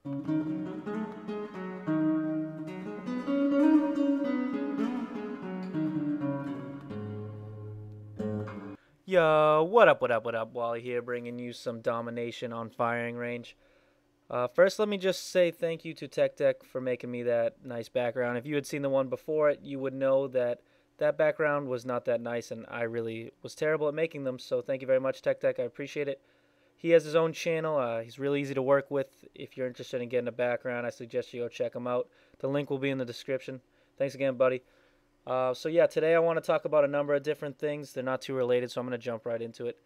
Yo, what up, what up, what up? Wally here, bringing you some domination on firing range. First, let me just say thank you to TechDeck for making me that nice background. If you had seen the one before it, you would know that that background was not that nice, and I really was terrible at making them. So thank you very much, TechDeck. I appreciate it. He has his own channel. He's really easy to work with. If you're interested in getting a background, I suggest you go check him out. The link will be in the description. Thanks again, buddy. So yeah, today I want to talk about a number of different things. They're not too related, so I'm going to jump right into it.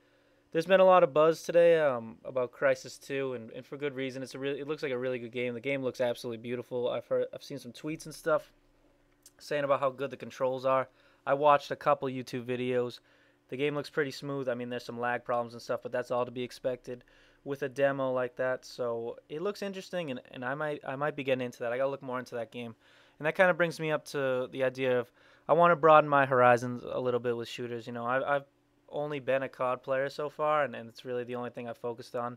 There's been a lot of buzz today about Crysis 2, and for good reason. It looks like a really good game. The game looks absolutely beautiful. I've seen some tweets and stuff saying about how good the controls are. I watched a couple YouTube videos. The game looks pretty smooth. I mean, there's some lag problems and stuff, but that's all to be expected with a demo like that. So it looks interesting, and I might be getting into that. I gotta look more into that game, and that kind of brings me up to the idea of I want to broaden my horizons a little bit with shooters. I've only been a COD player so far, and it's really the only thing I've focused on.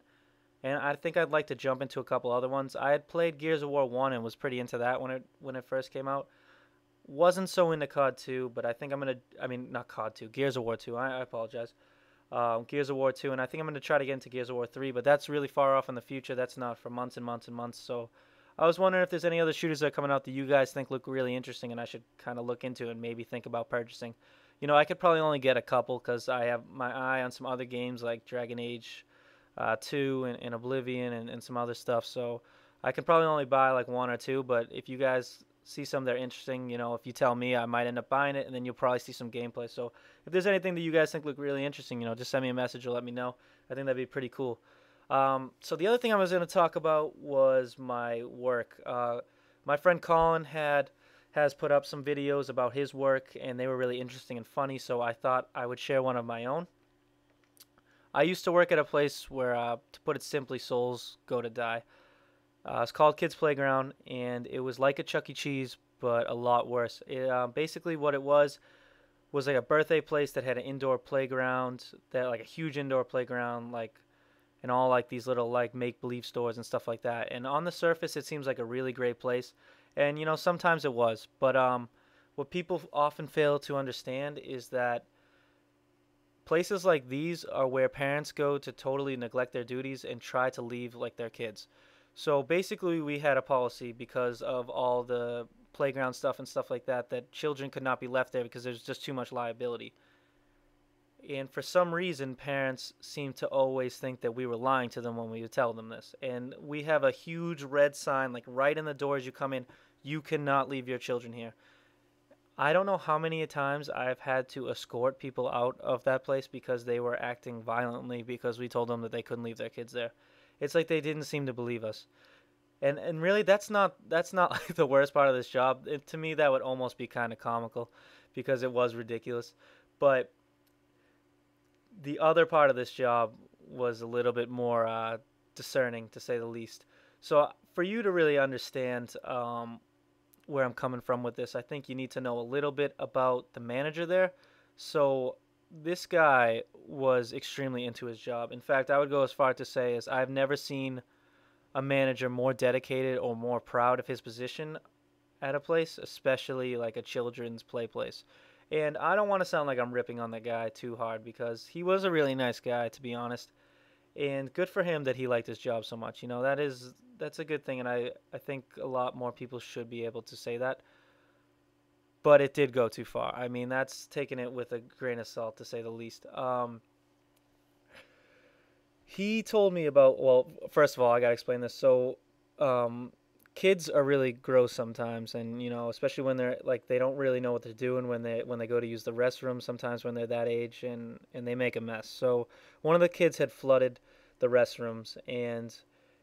And I think I'd like to jump into a couple other ones. I had played Gears of War 1 and was pretty into that when it first came out. Wasn't so into COD 2, but I think I mean, not COD 2, Gears of War 2. I apologize. Gears of War 2, and I think I'm going to try to get into Gears of War 3, but that's really far off in the future. That's not for months and months and months. So I was wondering if there's any other shooters that are coming out that you guys think look really interesting and I should kind of look into and maybe think about purchasing. I could probably only get a couple because I have my eye on some other games like Dragon Age 2 and Oblivion and some other stuff. So I can probably only buy like one or two, but if you guys see some that are interesting, if you tell me, I might end up buying it, and then you'll probably see some gameplay. So if there's anything that you guys think look really interesting, just send me a message or let me know. I think that'd be pretty cool. So the other thing I was going to talk about was my work. My friend Colin has put up some videos about his work, and they were really interesting and funny, so I thought I would share one of my own. I used to work at a place where, to put it simply, souls go to die. It's called Kids Playground, and it was like a Chuck E. Cheese, but a lot worse. Basically, what it was like a birthday place that had an indoor playground, that like a huge indoor playground, like, and all like these little like make-believe stores and stuff like that. And on the surface, it seems like a really great place, and sometimes it was. But what people often fail to understand is that places like these are where parents go to totally neglect their duties and try to leave like their kids. So basically, we had a policy because of all the playground stuff and stuff like that that children could not be left there because there's just too much liability. And for some reason, parents seem to always think that we were lying to them when we would tell them this. And we have a huge red sign, like right in the door as you come in, you cannot leave your children here. I don't know how many times I've had to escort people out of that place because they were acting violently because we told them that they couldn't leave their kids there. It's like they didn't seem to believe us. And really that's not like the worst part of this job. To me that would almost be kind of comical because it was ridiculous. But the other part of this job was a little bit more discerning, to say the least. So for you to really understand where I'm coming from with this, I think you need to know a little bit about the manager there. So this guy was extremely into his job. In fact, I would go as far to say as I've never seen a manager more dedicated or more proud of his position at a place, especially like a children's play place. And I don't want to sound like I'm ripping on that guy too hard because he was a really nice guy, to be honest. And good for him that he liked his job so much. That's a good thing, and I think a lot more people should be able to say that. But it did go too far. I mean, that's taking it with a grain of salt, to say the least. He told me about, well, first of all, I gotta explain this. So, um, kids are really gross sometimes, and especially when they're like they don't really know what they're doing when they go to use the restroom. Sometimes when they're that age, and they make a mess. So one of the kids had flooded the restrooms, and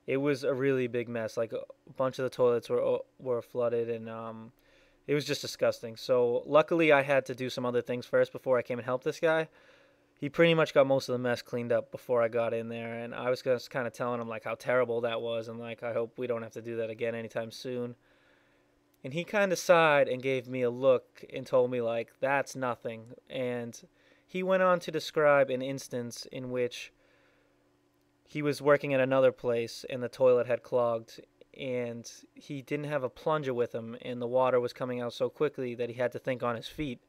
it was a really big mess. Like a bunch of the toilets were flooded, and it was just disgusting. So luckily, I had to do some other things first before I came and helped this guy. He pretty much got most of the mess cleaned up before I got in there, and I was just kind of telling him like how terrible that was, and like I hope we don't have to do that again anytime soon. And he kind of sighed and gave me a look and told me like that's nothing. And he went on to describe an instance in which he was working at another place and the toilet had clogged, and he didn't have a plunger with him, and the water was coming out so quickly that he had to think on his feet.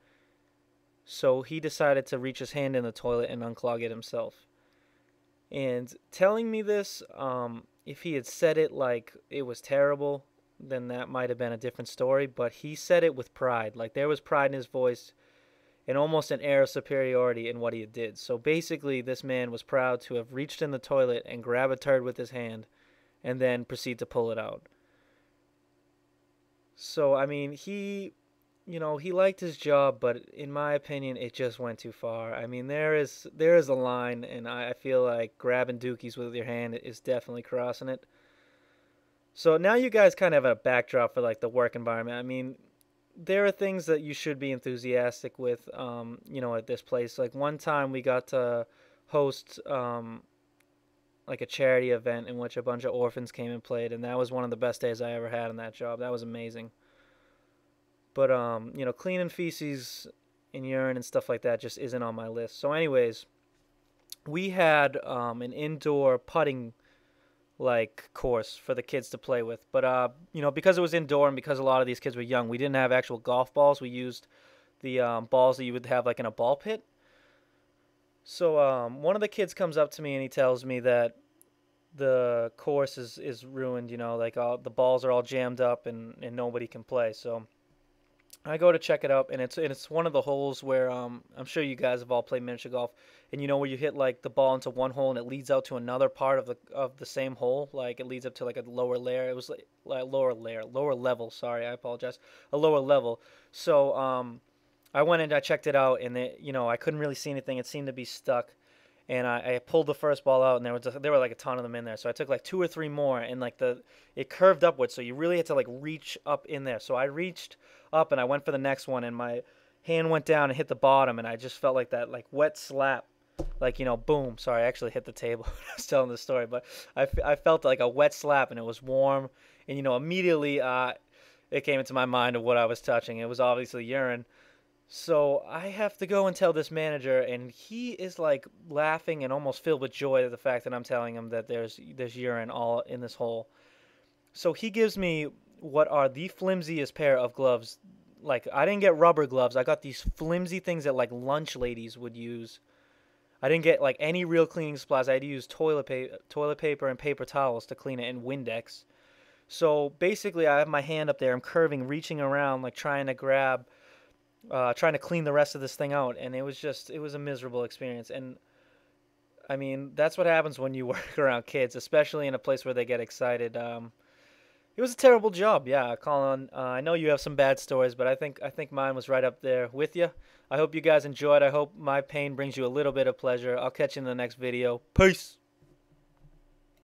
So he decided to reach his hand in the toilet and unclog it himself. And telling me this, if he had said it like it was terrible, then that might have been a different story. But he said it with pride. Like there was pride in his voice and almost an air of superiority in what he did. So basically, this man was proud to have reached in the toilet and grab a turd with his hand and then proceed to pull it out. So, I mean, he liked his job, but in my opinion, it just went too far. I mean, there is a line, and I feel like grabbing dookies with your hand is definitely crossing it. So now you guys kind of have a backdrop for like the work environment. I mean, there are things that you should be enthusiastic with, at this place. Like one time we got to host like a charity event in which a bunch of orphans came and played, and that was one of the best days I ever had in that job. That was amazing. But cleaning feces and urine and stuff like that just isn't on my list. So, anyways, we had an indoor putting like course for the kids to play with. But because it was indoor and because a lot of these kids were young, we didn't have actual golf balls. We used the balls that you would have like in a ball pit. So one of the kids comes up to me and he tells me that the course is ruined. Like all the balls are all jammed up and nobody can play. So I go to check it out, and it's one of the holes where I'm sure you guys have all played miniature golf, and where you hit like the ball into one hole and it leads out to another part of the same hole, like it leads up to like a lower layer. It was like lower level. Sorry, I apologize. A lower level. So I went and I checked it out, and I couldn't really see anything. It seemed to be stuck. And I pulled the first ball out, and there were like a ton of them in there. So I took like 2 or 3 more, and like it curved upwards, so you really had to like reach up in there. So I reached up, and I went for the next one, and my hand went down and hit the bottom, and I just felt like that like wet slap, like boom. Sorry, I actually hit the table when I was telling the story, but I felt like a wet slap, and it was warm, and immediately it came into my mind of what I was touching. It was obviously urine. So I have to go and tell this manager, and he is like laughing and almost filled with joy at the fact that I'm telling him that there's urine all in this hole. So he gives me what are the flimsiest pair of gloves. Like I didn't get rubber gloves. I got these flimsy things that like lunch ladies would use. I didn't get like any real cleaning supplies. I had to use toilet paper and paper towels to clean it, and Windex. So basically I have my hand up there. I'm curving, reaching around, like trying to clean the rest of this thing out, and it was a miserable experience. And I mean, that's what happens when you work around kids, especially in a place where they get excited. It was a terrible job. Yeah, Colin, I know you have some bad stories, but I think mine was right up there with you. I hope you guys enjoyed. I hope my pain brings you a little bit of pleasure. I'll catch you in the next video. Peace.